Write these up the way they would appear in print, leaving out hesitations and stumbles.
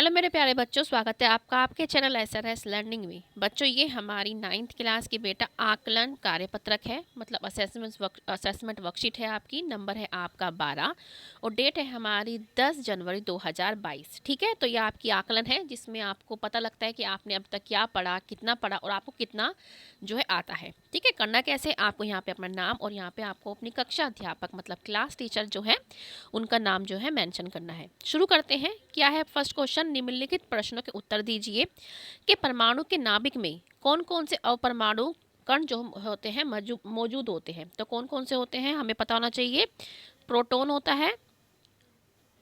Hello मेरे प्यारे बच्चों, स्वागत है आपका आपके चैनल SRS लर्निंग में। बच्चों, ये हमारी 9th क्लास की बेटा आकलन कार्यपत्रक है, मतलब असेसमेंट वर्कशीट है आपकी। नंबर है आपका 12 और डेट है हमारी 10 जनवरी 2022। ठीक है, तो ये आपकी आकलन है जिसमें आपको पता लगता है कि आपने अब तक क्या पढ़ा, कितना पढ़ा और आपको कितना जो है आता है। ठीक है, करना कैसे, आपको यहाँ पे अपना नाम और यहाँ पे आपको अपनी कक्षा अध्यापक मतलब क्लास टीचर जो है उनका नाम जो है मेंशन करना है। शुरू करते हैं। क्या है फर्स्ट क्वेश्चन, निम्नलिखित प्रश्नों के उत्तर दीजिए कि परमाणु के नाभिक में कौन कौन से अपरमाणु कण जो होते हैं मौजूद होते हैं। तो कौन कौन से होते हैं हमें पता होना चाहिए। प्रोटॉन होता है,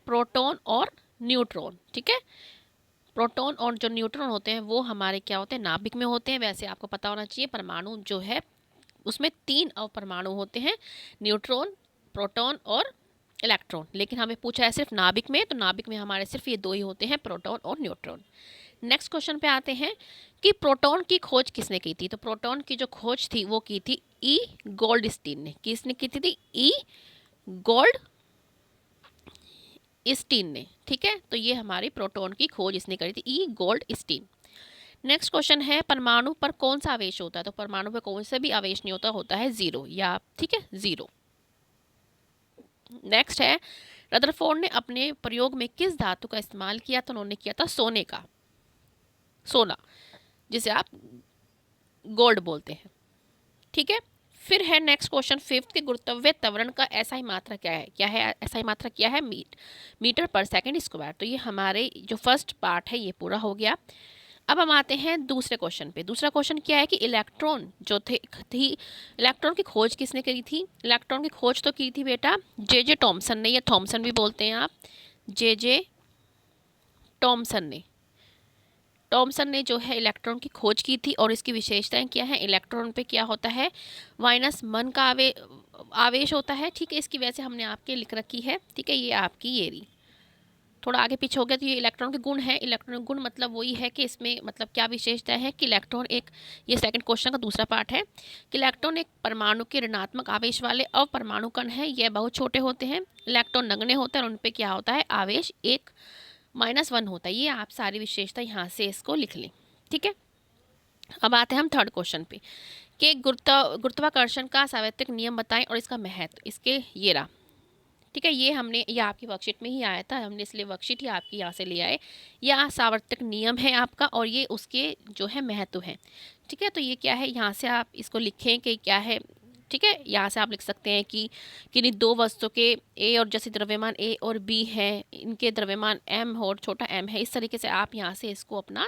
प्रोटॉन और न्यूट्रॉन। ठीक है, प्रोटॉन और जो न्यूट्रॉन होते हैं वो हमारे क्या होते हैं, नाभिक में होते हैं। वैसे आपको पता होना चाहिए परमाणु जो है उसमें 3 अपरमाणु होते हैं, न्यूट्रॉन, प्रोटॉन और इलेक्ट्रॉन। लेकिन हमें पूछा है सिर्फ नाभिक में, तो नाभिक में हमारे सिर्फ ये 2 ही होते हैं, प्रोटॉन और न्यूट्रॉन। नेक्स्ट क्वेश्चन पे आते हैं कि प्रोटॉन की खोज किसने की थी। तो प्रोटॉन की जो खोज थी वो की थी ई गोल्डस्टीन ने। किसने की थी? ई गोल्डस्टीन ने। ठीक है, तो ये हमारी प्रोटॉन की खोज इसने करी थी, ई गोल्डस्टीन। नेक्स्ट क्वेश्चन है परमाणु पर कौन सा आवेश होता है। तो परमाणु पर कौन सा भी आवेश नहीं होता, होता है जीरो, या ठीक है जीरो। नेक्स्ट है रदरफोर्ड ने अपने प्रयोग में किस धातु का इस्तेमाल किया। तो उन्होंने किया था सोने का, सोना जिसे आप गोल्ड बोलते हैं। ठीक है, फिर है नेक्स्ट क्वेश्चन फिफ्थ के गुरुत्वीय त्वरण का SI मात्रा क्या है। क्या है SI मात्रा, क्या है मीटर पर सेकंड स्क्वायर। तो ये हमारे जो फर्स्ट पार्ट है ये पूरा हो गया। अब हम आते हैं दूसरे क्वेश्चन पे। दूसरा क्वेश्चन क्या है कि इलेक्ट्रॉन जो थी इलेक्ट्रॉन की खोज किसने करी थी। इलेक्ट्रॉन की खोज तो की थी बेटा जे टॉमसन ने, या थॉमसन भी बोलते हैं आप, जे टॉमसन ने। टॉमसन ने जो है इलेक्ट्रॉन की खोज की थी और इसकी विशेषताएं क्या है। इलेक्ट्रॉन पे क्या होता है, -1 का आवेश होता है। ठीक है, इसकी वजह से हमने आपके लिख रखी है। ठीक है, ये आपकी ये रही, थोड़ा आगे पीछे हो गया। तो ये इलेक्ट्रॉन के गुण है। इलेक्ट्रॉन गुण मतलब वही है कि इसमें मतलब क्या विशेषता है कि इलेक्ट्रॉन एक, ये सेकंड क्वेश्चन का दूसरा पार्ट है कि इलेक्ट्रॉन एक परमाणु के ऋणात्मक आवेश वाले अपरमाणु कण है। यह बहुत छोटे होते हैं, इलेक्ट्रॉन नगण्य होते हैं और उन पर क्या होता है, आवेश एक -1 होता है। ये आप सारी विशेषता यहाँ से इसको लिख लें। ठीक है, अब आते हैं हम थर्ड क्वेश्चन पे कि गुरुत्वाकर्षण का सार्वत्रिक नियम बताएं और इसका महत्व। इसके ये रहा। ठीक है, ये आपकी वर्कशीट में ही आया था, हमने इसलिए वर्कशीट ही आपकी यहाँ से ले आए। यह सार्वत्रिक नियम है आपका और ये उसके जो है महत्व है। ठीक है, तो ये क्या है, यहाँ से आप इसको लिखें कि क्या है। ठीक है, यहाँ से आप लिख सकते हैं कि किन्हीं 2 वस्तु के ए और जैसे द्रव्यमान A और B है, इनके द्रव्यमान M और छोटा m है। इस तरीके से आप यहाँ से इसको अपना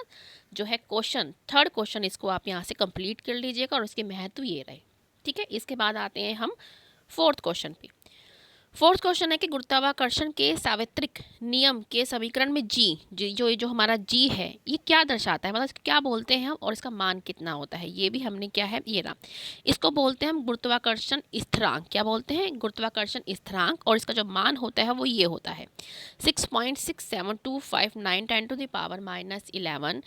जो है क्वेश्चन, थर्ड क्वेश्चन, इसको आप यहाँ से कंप्लीट कर लीजिएगा और इसके महत्व ये रहे। ठीक है, इसके बाद आते हैं हम फोर्थ क्वेश्चन पे। फोर्थ क्वेश्चन है कि गुरुत्वाकर्षण के सार्वत्रिक नियम के समीकरण में जो हमारा जी है ये क्या दर्शाता है, मतलब क्या बोलते हैं हम और इसका मान कितना होता है। ये भी हमने क्या है, ये रहा। इसको बोलते हैं हम गुरुत्वाकर्षण स्थिरांक। क्या बोलते हैं, गुरुत्वाकर्षण स्थिरांक। और इसका जो मान होता है वो ये होता है 6.67259 10⁻⁻11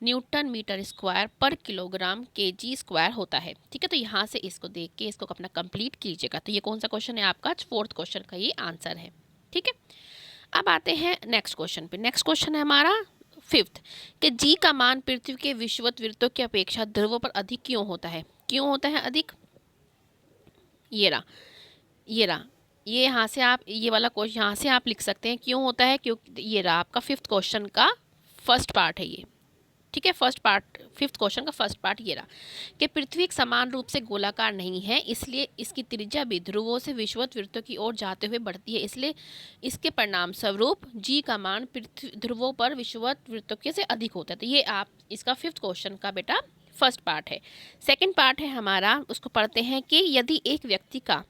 न्यूटन मीटर स्क्वायर पर किलोग्राम kg स्क्वायर होता है। ठीक है, तो यहाँ से इसको देख के इसको अपना कंप्लीट कीजिएगा। तो ये कौन सा क्वेश्चन है आपका, फोर्थ क्वेश्चन का ये आंसर है। ठीक है, अब आते हैं नेक्स्ट क्वेश्चन पे। नेक्स्ट क्वेश्चन है हमारा फिफ्थ कि जी का मान पृथ्वी के विषुवत वृत्तों की अपेक्षा ध्रुवों पर अधिक क्यों होता है। क्यों होता है अधिक, ये रहा, ये रहा। ये यहाँ से आप ये वाला क्वेश्चन यहाँ से आप लिख सकते हैं क्यों होता है, क्योंकि ये रहा आपका फिफ्थ क्वेश्चन का फर्स्ट पार्ट है ये। ठीक है, फर्स्ट पार्ट, फिफ्थ क्वेश्चन का फर्स्ट पार्ट ये रहा कि पृथ्वी एक समान रूप से गोलाकार नहीं है, इसलिए इसकी त्रिज्या भी ध्रुवों से विषुवत वृत्तों की ओर जाते हुए बढ़ती है। इसलिए इसके परिणाम स्वरूप जी का मान पृथ्वी ध्रुवों पर विषुवत वृत्तों के से अधिक होता है। तो ये आप इसका फिफ्थ क्वेश्चन का बेटा फर्स्ट पार्ट है। सेकेंड पार्ट है हमारा, उसको पढ़ते हैं कि यदि एक व्यक्ति का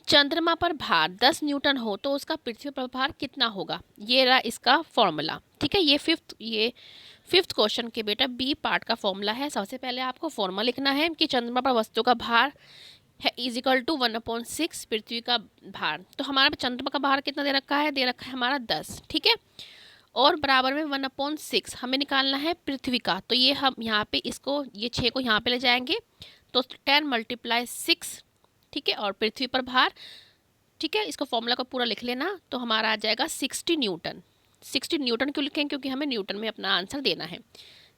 चंद्रमा पर भार 10 न्यूटन हो तो उसका पृथ्वी पर भार कितना होगा। ये रहा इसका फॉर्मूला। ठीक है, ये फिफ्थ क्वेश्चन के बेटा बी पार्ट का फॉर्मूला है। सबसे पहले आपको फॉर्मूला लिखना है कि चंद्रमा पर वस्तु का भार है = 1/6 पृथ्वी का भार। तो हमारा चंद्रमा का भार कितना दे रखा है, दे रखा है हमारा 10। ठीक है, और बराबर में 1/6 हमें निकालना है पृथ्वी का। तो ये हम यहाँ पे इसको, ये 6 को यहाँ पे ले जाएंगे तो 10 × 6। ठीक है, और पृथ्वी पर भार। ठीक है, इसको फॉर्मूला को पूरा लिख लेना तो हमारा आ जाएगा 60 न्यूटन। 60 न्यूटन क्यों लिखें, क्योंकि हमें न्यूटन में अपना आंसर देना है।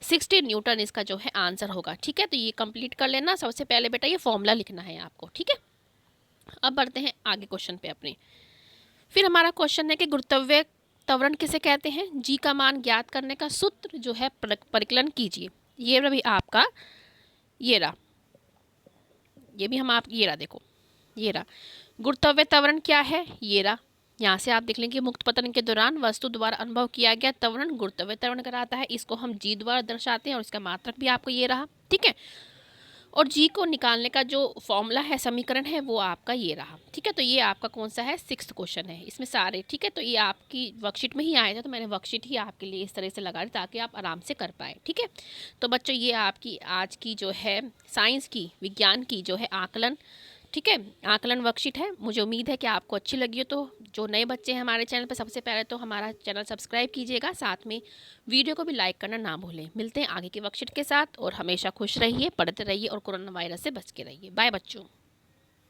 60 न्यूटन इसका जो है आंसर होगा। ठीक है, तो ये कंप्लीट कर लेना। सबसे पहले बेटा ये फॉर्मूला लिखना है आपको। ठीक है, अब बढ़ते हैं आगे क्वेश्चन पे अपने। फिर हमारा क्वेश्चन है कि गुरुत्वाकर्षण त्वरण किसे कहते हैं। जी का मान ज्ञात करने का सूत्र जो है परिकलन कीजिए। ये भी आपका ये रहा, ये भी हम आप ये रहा, देखो ये रहा गुरुत्वाकर्षण त्वरण क्या है, ये रहा। यहाँ से आप देख लेंगे मुक्त पतन के दौरान वस्तु द्वारा अनुभव किया गया त्वरण गुरुत्वाकर्षण त्वरण कराता है। इसको हम जी द्वारा दर्शाते हैं और इसका मात्रक भी आपको ये रहा। ठीक है, और जी को निकालने का जो फॉर्मूला है, समीकरण है, वो आपका ये रहा। ठीक है, तो ये आपका कौन सा है, 6th क्वेश्चन है इसमें सारे। ठीक है, तो ये आपकी वर्कशीट में ही आया था, तो मैंने वर्कशीट ही आपके लिए इस तरह से लगा दी ताकि आप आराम से कर पाए। ठीक है, तो बच्चों ये आपकी आज की जो है साइंस की, विज्ञान की जो है आकलन, ठीक है, आकलन वर्कशीट है। मुझे उम्मीद है कि आपको अच्छी लगी हो। तो जो नए बच्चे हैं हमारे चैनल पर, सबसे पहले तो हमारा चैनल सब्सक्राइब कीजिएगा, साथ में वीडियो को भी लाइक करना ना भूलें। मिलते हैं आगे की वर्कशीट के साथ, और हमेशा खुश रहिए, पढ़ते रहिए और कोरोना वायरस से बच के रहिए। बाय बच्चों।